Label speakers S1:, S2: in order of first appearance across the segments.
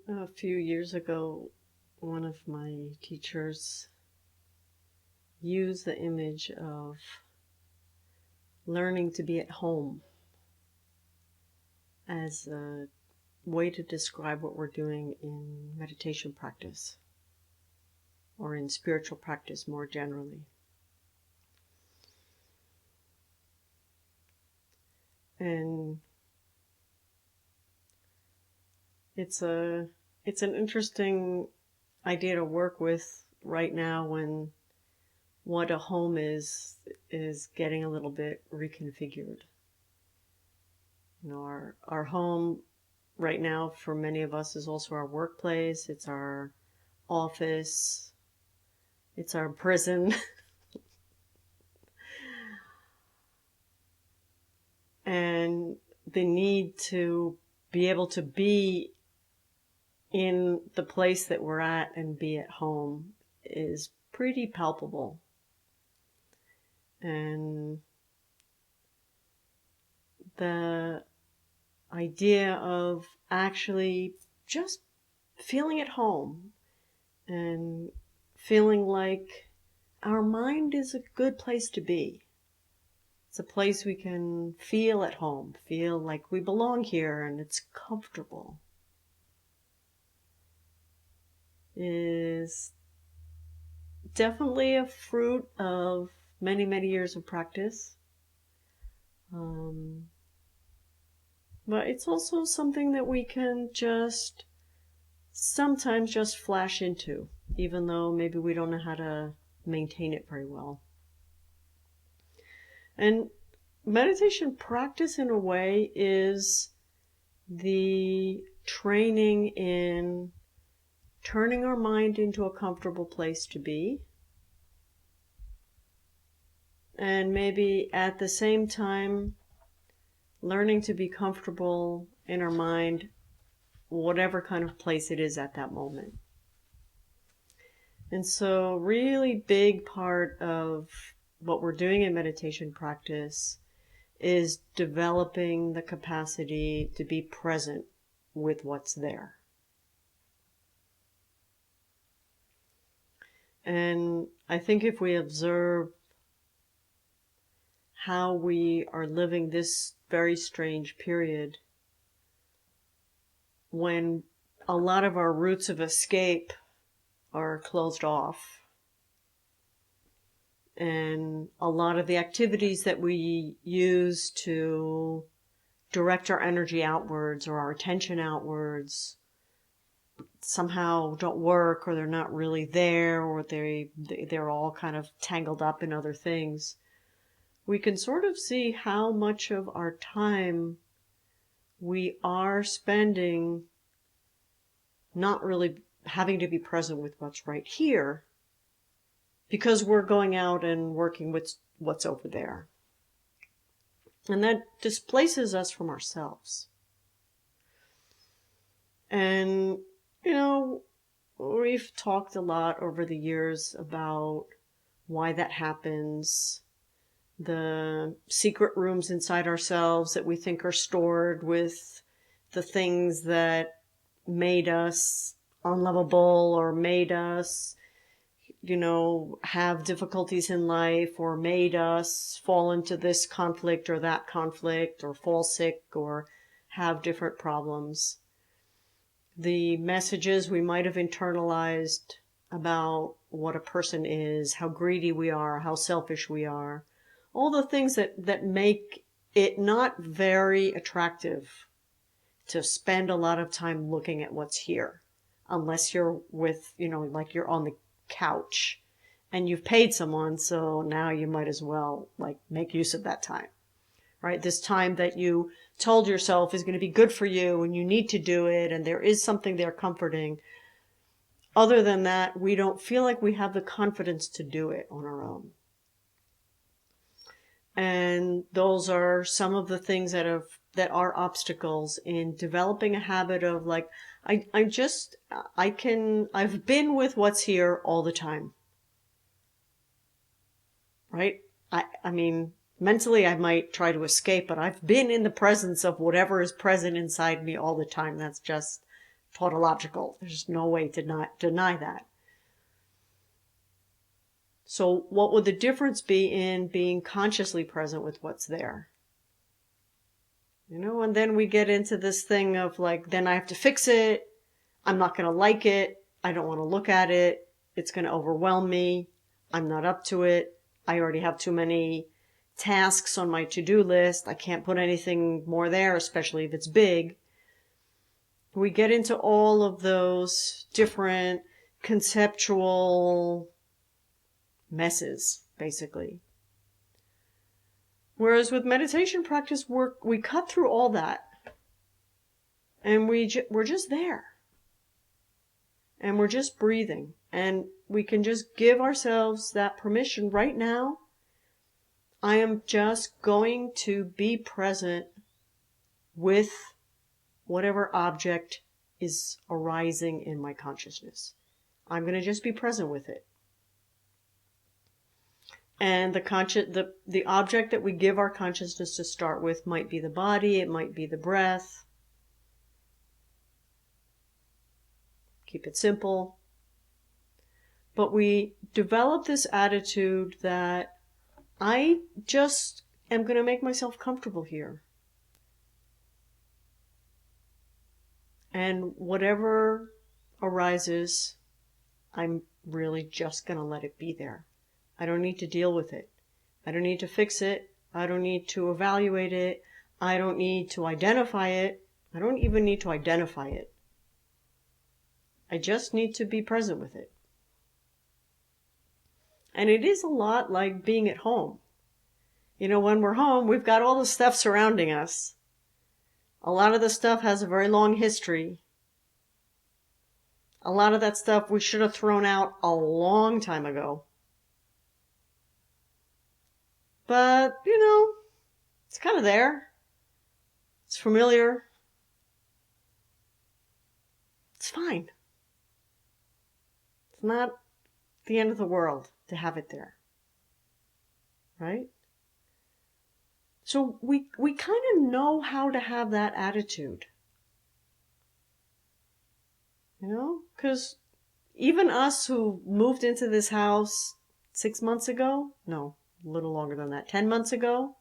S1: A few years ago, one of my teachers used the image of learning to be at home as a way to describe what we're doing in meditation practice or in spiritual practice more generally. And it's an interesting idea to work with right now when what a home is getting a little bit reconfigured. You know, our home right now for many of us is also our workplace, it's our office, it's our prison. And the need to be able to be in the place that we're at and be at home is pretty palpable. And the idea of actually just feeling at home and feeling like our mind is a good place to be. It's a place we can feel at home, feel like we belong here and it's comfortable, is definitely a fruit of many, many years of practice. But it's also something that we can sometimes just flash into, even though maybe we don't know how to maintain it very well. And meditation practice, in a way, is the training in turning our mind into a comfortable place to be, and maybe at the same time learning to be comfortable in our mind, whatever kind of place it is at that moment. And so really big part of what we're doing in meditation practice is developing the capacity to be present with what's there. And I think if we observe how we are living this very strange period, when a lot of our routes of escape are closed off, and a lot of the activities that we use to direct our energy outwards or our attention outwards somehow don't work, or they're not really there, or they're all kind of tangled up in other things, we can sort of see how much of our time we are spending not really having to be present with what's right here, because we're going out and working with what's over there. And that displaces us from ourselves. And, you know, we've talked a lot over the years about why that happens, the secret rooms inside ourselves that we think are stored with the things that made us unlovable or made us, you know, have difficulties in life, or made us fall into this conflict or that conflict, or fall sick or have different problems. The messages we might have internalized about what a person is, how greedy we are, how selfish we are, all the things that make it not very attractive to spend a lot of time looking at what's here, unless you're with, you know, like you're on the couch and you've paid someone, so now you might as well like make use of that time, right? This time that you told yourself is going to be good for you and you need to do it, and there is something there comforting. Other than that, we don't feel like we have the confidence to do it on our own. And those are some of the things that are obstacles in developing a habit of like, I've been with what's here all the time. Right? I mean, mentally I might try to escape, but I've been in the presence of whatever is present inside me all the time. That's just tautological. There's no way to not deny that. So what would the difference be in being consciously present with what's there? And then we get into this thing of like, then I have to fix it. I'm not going to like it. I don't want to look at it. It's going to overwhelm me. I'm not up to it. I already have too many tasks on my to-do list. I can't put anything more there, especially if it's big. We get into all of those different conceptual messes, basically. Whereas with meditation practice, we cut through all that. And we're just there. And we're just breathing. And we can just give ourselves that permission right now. I am just going to be present with whatever object is arising in my consciousness. I'm going to just be present with it. And the object that we give our consciousness to start with might be the body, it might be the breath. Keep it simple. But we develop this attitude that I just am going to make myself comfortable here. And whatever arises, I'm really just going to let it be there. I don't need to deal with it. I don't need to fix it. I don't need to evaluate it. I don't need to identify it. I don't even need to identify it. I just need to be present with it. And it is a lot like being at home. When we're home, we've got all the stuff surrounding us. A lot of the stuff has a very long history. A lot of that stuff we should have thrown out a long time ago. But, it's kind of there. It's familiar. It's fine. It's not the end of the world to have it there. Right? So we kind of know how to have that attitude. Because even us who moved into this house 6 months ago, no, a little longer than that, 10 months ago,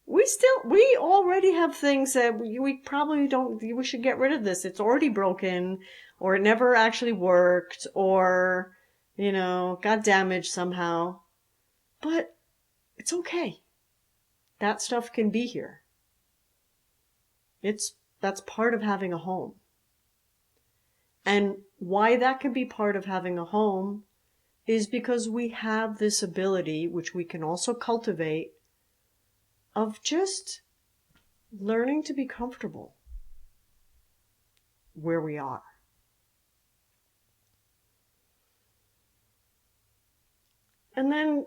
S1: we already have things that we probably we should get rid of this. It's already broken, or it never actually worked, or, got damaged somehow. But it's okay. That stuff can be here. That's part of having a home. And why that can be part of having a home is because we have this ability, which we can also cultivate, of just learning to be comfortable where we are. And then,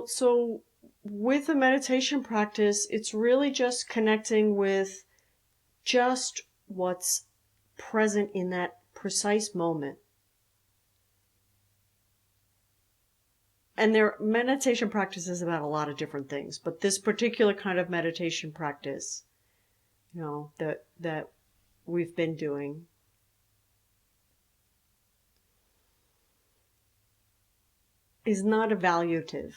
S1: so with a meditation practice, it's really just connecting with just what's present in that precise moment. And meditation practice is about a lot of different things, but this particular kind of meditation practice, that we've been doing, is not evaluative.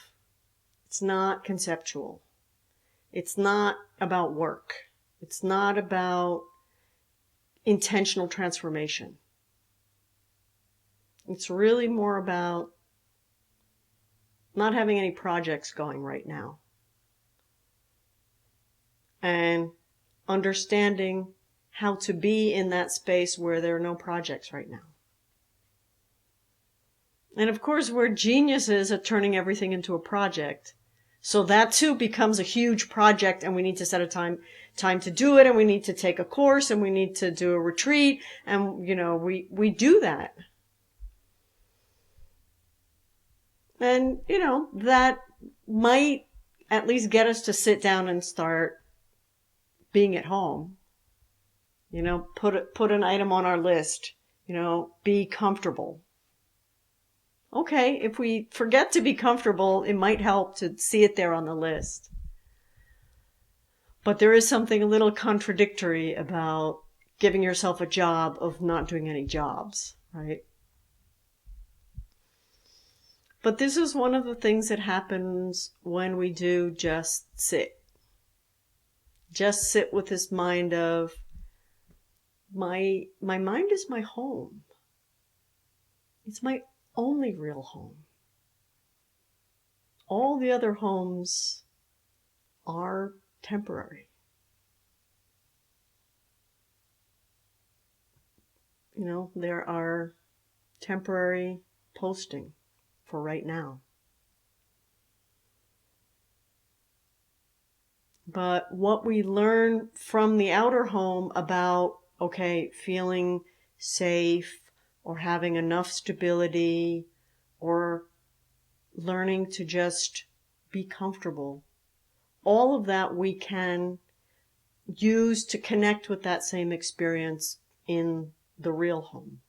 S1: It's not conceptual. It's not about work. It's not about intentional transformation. It's really more about not having any projects going right now. And understanding how to be in that space where there are no projects right now. And of course, we're geniuses at turning everything into a project. So that too becomes a huge project, and we need to set a time to do it, and we need to take a course, and we need to do a retreat, and we do that. And that might at least get us to sit down and start being at home. Put an item on our list. Be comfortable. Okay, if we forget to be comfortable, it might help to see it there on the list. But there is something a little contradictory about giving yourself a job of not doing any jobs, right? But this is one of the things that happens when we do just sit. Just sit with this mind of, my mind is my home. It's my only real home. All the other homes are temporary. You know, there are temporary posting for right now. But what we learn from the outer home about, okay, feeling safe or having enough stability or learning to just be comfortable, all of that we can use to connect with that same experience in the real home.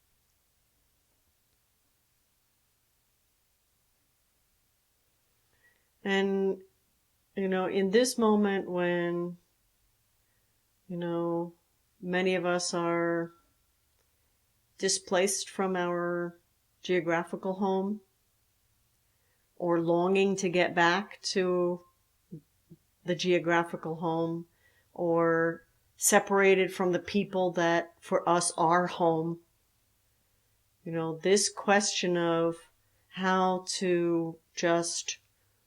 S1: And, you know, in this moment when, you know, many of us are displaced from our geographical home or longing to get back to the geographical home or separated from the people that for us are home, you know, this question of how to just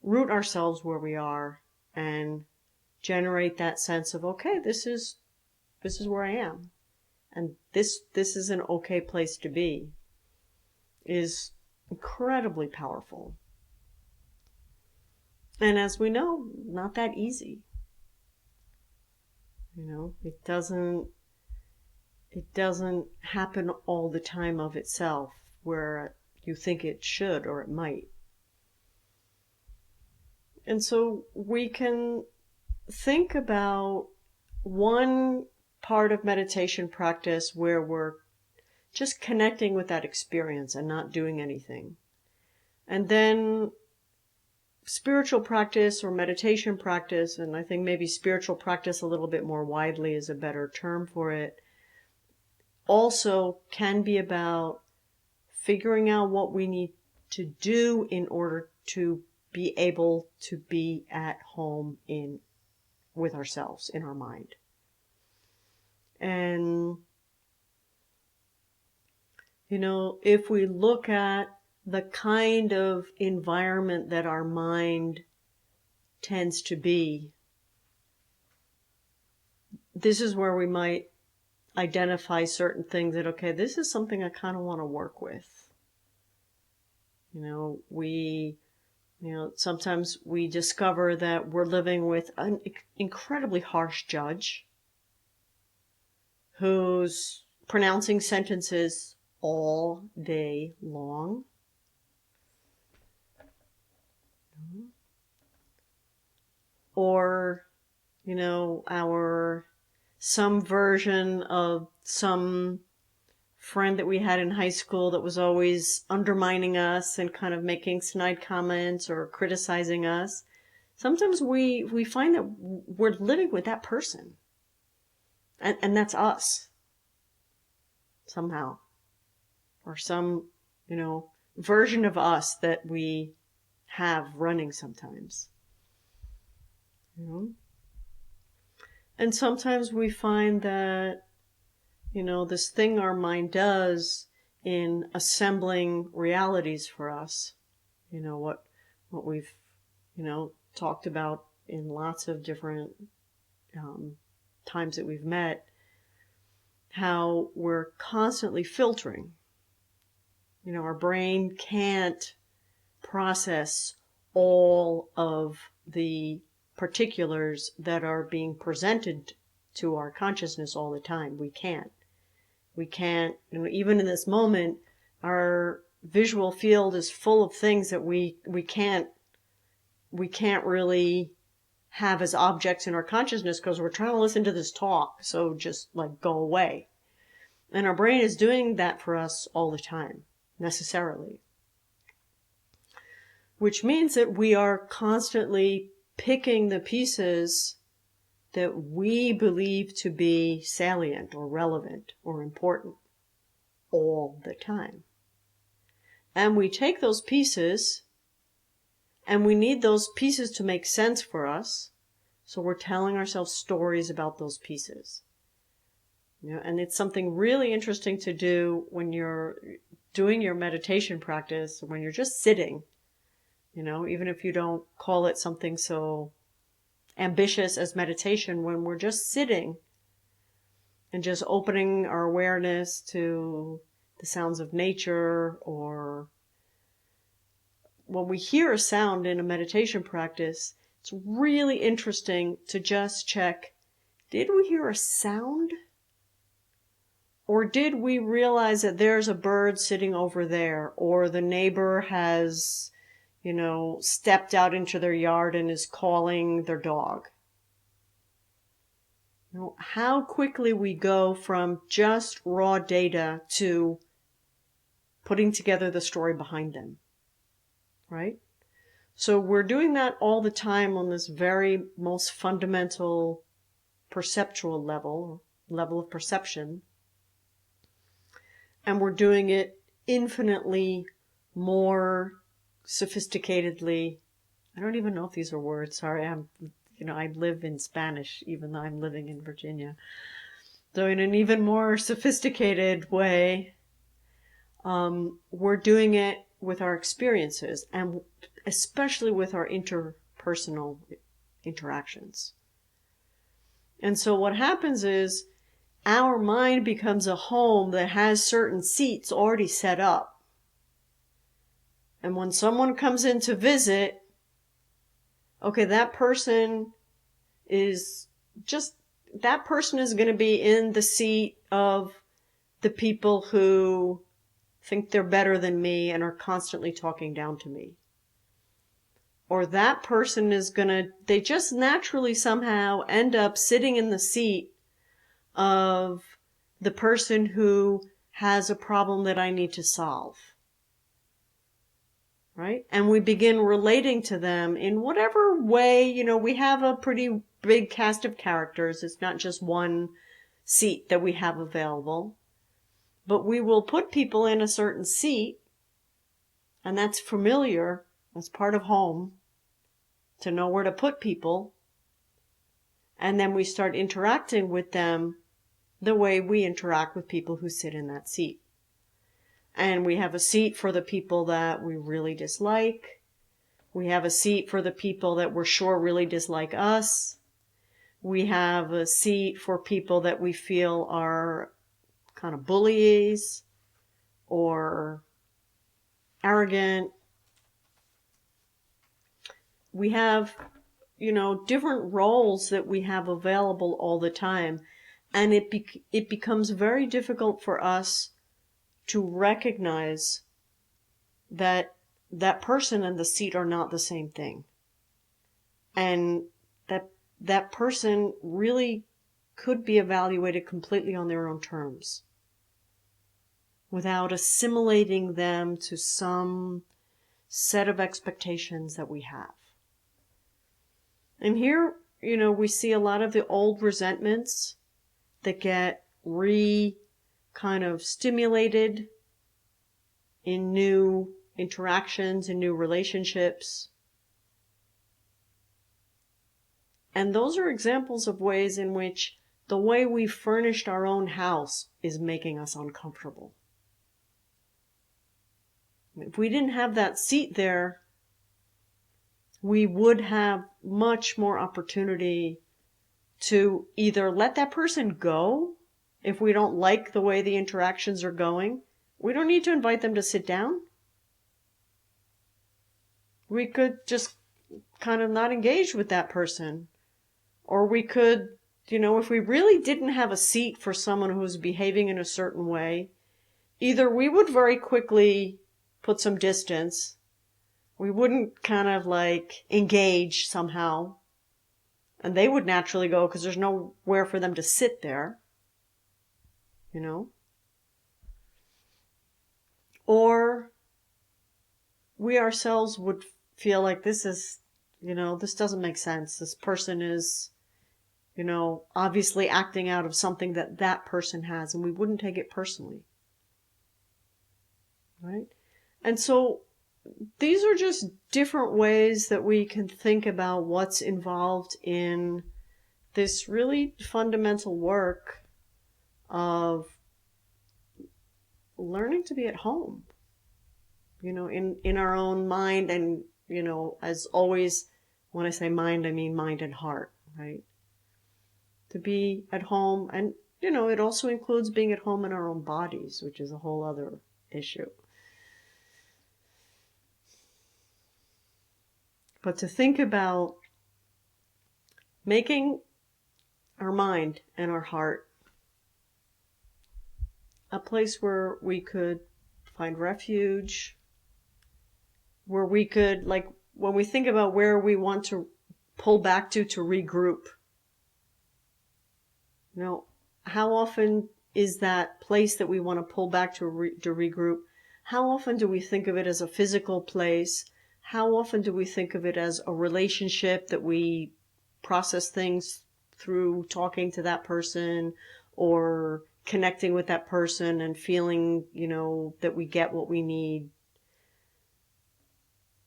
S1: root ourselves where we are and generate that sense of, okay, this is where I am, and this is an okay place to be, is incredibly powerful. And as we know, not that easy. You know, it doesn't happen all the time of itself where you think it should or it might. And so we can think about one part of meditation practice where we're just connecting with that experience and not doing anything. And then spiritual practice or meditation practice, and I think maybe spiritual practice a little bit more widely is a better term for it, also can be about figuring out what we need to do in order to be able to be at home with ourselves, in our mind. And, you know, if we look at the kind of environment that our mind tends to be, this is where we might identify certain things that, okay, this is something I kind of want to work with. You know, sometimes we discover that we're living with an incredibly harsh judge who's pronouncing sentences all day long. Or, you know, some version of some friend that we had in high school that was always undermining us and kind of making snide comments or criticizing us. Sometimes we find that we're living with that person. And that's us. Somehow. Or some, you know, version of us that we have running sometimes. You know? And sometimes we find that, you know, this thing our mind does in assembling realities for us, you know, what we've, you know, talked about in lots of different times that we've met, how we're constantly filtering. You know, our brain can't process all of the particulars that are being presented to our consciousness all the time. We can't, you know, even in this moment, our visual field is full of things that we can't really have as objects in our consciousness because we're trying to listen to this talk. So just like go away. And our brain is doing that for us all the time, necessarily. Which means that we are constantly picking the pieces that we believe to be salient or relevant or important all the time. And we take those pieces, and we need those pieces to make sense for us, so we're telling ourselves stories about those pieces. And it's something really interesting to do when you're doing your meditation practice, when you're just sitting, even if you don't call it something so ambitious as meditation, when we're just sitting and just opening our awareness to the sounds of nature, or when we hear a sound in a meditation practice, it's really interesting to just check, did we hear a sound? Or did we realize that there's a bird sitting over there, or the neighbor has, stepped out into their yard and is calling their dog? How quickly we go from just raw data to putting together the story behind them, right? So we're doing that all the time on this very most fundamental perceptual level of perception. And we're doing it infinitely more sophisticatedly. I don't even know if these are words. Sorry, I live in Spanish, even though I'm living in Virginia. So in an even more sophisticated way, we're doing it with our experiences, and especially with our interpersonal interactions. And so what happens is, our mind becomes a home that has certain seats already set up. And when someone comes in to visit, okay, that person is going to be in the seat of the people who think they're better than me and are constantly talking down to me. Or that person they just naturally somehow end up sitting in the seat of the person who has a problem that I need to solve. Right? And we begin relating to them in whatever way, we have a pretty big cast of characters. It's not just one seat that we have available. But we will put people in a certain seat, and that's familiar. That's part of home, to know where to put people. And then we start interacting with them the way we interact with people who sit in that seat. And we have a seat for the people that we really dislike. We have a seat for the people that we're sure really dislike us. We have a seat for people that we feel are kind of bullies or arrogant. We have, different roles that we have available all the time. And it becomes very difficult for us to recognize that that person and the seat are not the same thing. And that person really could be evaluated completely on their own terms, without assimilating them to some set of expectations that we have. And here, we see a lot of the old resentments that get kind of stimulated in new interactions, in new relationships. And those are examples of ways in which the way we furnished our own house is making us uncomfortable. If we didn't have that seat there, we would have much more opportunity to either let that person go if we don't like the way the interactions are going. We don't need to invite them to sit down. We could just kind of not engage with that person. Or we could, if we really didn't have a seat for someone who's behaving in a certain way, either we would very quickly put some distance. We wouldn't kind of engage somehow. And they would naturally go because there's nowhere for them to sit there. Or we ourselves would feel like this doesn't make sense. This person is obviously acting out of something that that person has, and we wouldn't take it personally, right? And so these are just different ways that we can think about what's involved in this really fundamental work of learning to be at home, in our own mind. And, as always, when I say mind, I mean mind and heart, right? To be at home. And, it also includes being at home in our own bodies, which is a whole other issue. But to think about making our mind and our heart a place where we could find refuge, where we could, like, when we think about where we want to pull back to regroup, how often is that place that we want to pull back to regroup? How often do we think of it as a physical place? How often do we think of it as a relationship that we process things through talking to that person or connecting with that person and feeling, that we get what we need?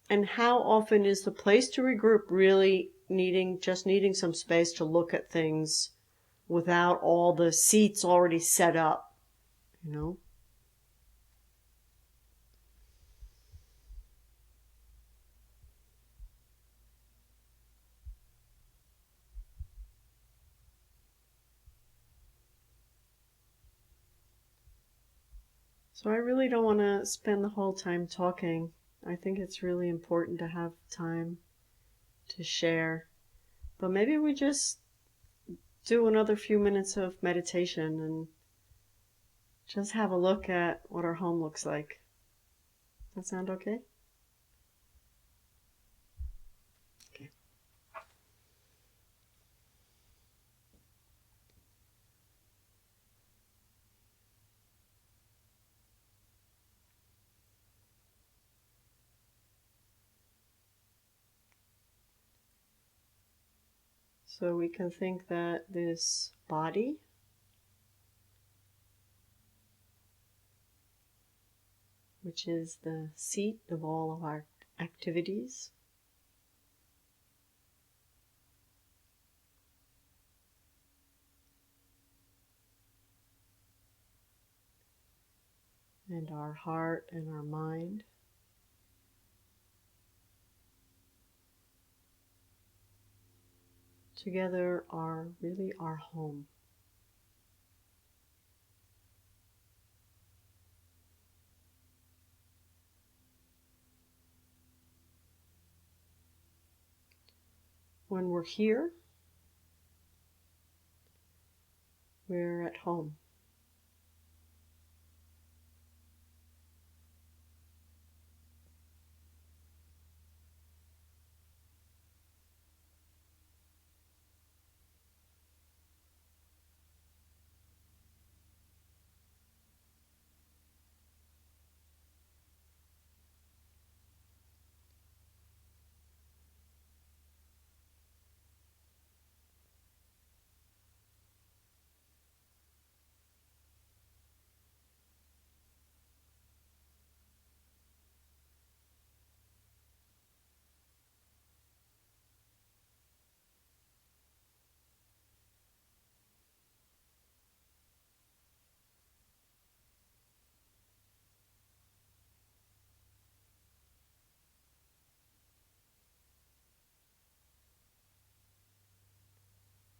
S1: And how often is the place to regroup really needing some space to look at things without all the seats already set up, So I really don't want to spend the whole time talking. I think it's really important to have time to share. But maybe we just do another few minutes of meditation and just have a look at what our home looks like. Does that sound okay? Okay. So we can think that this body which is the seat of all of our activities, and our heart and our mind together are really our home. When we're here, we're at home.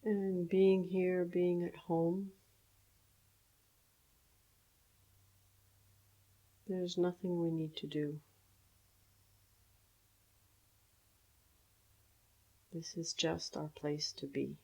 S1: And being here, being at home, there's nothing we need to do. This is just our place to be.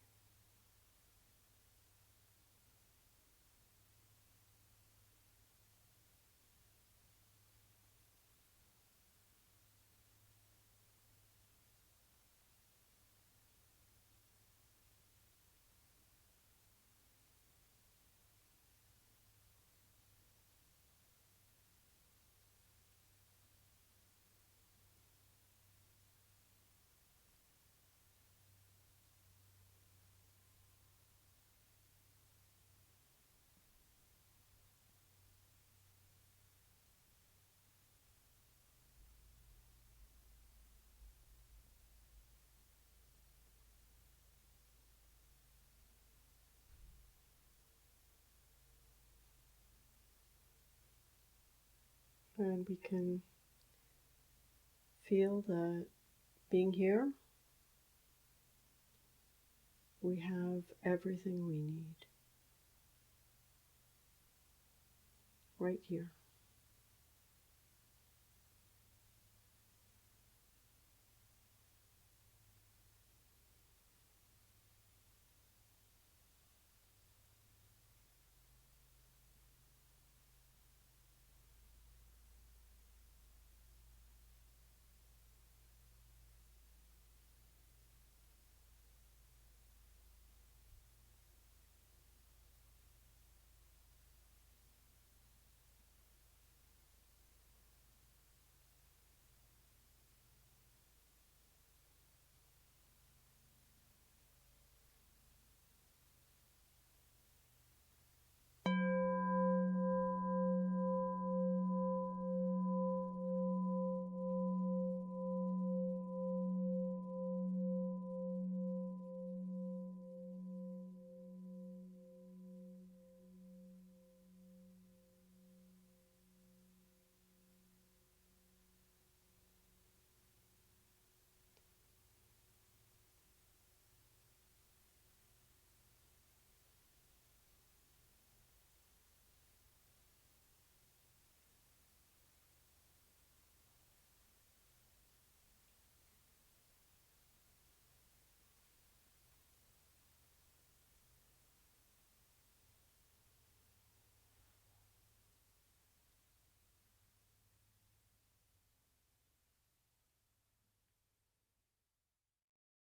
S1: And we can feel that being here, we have everything we need right here.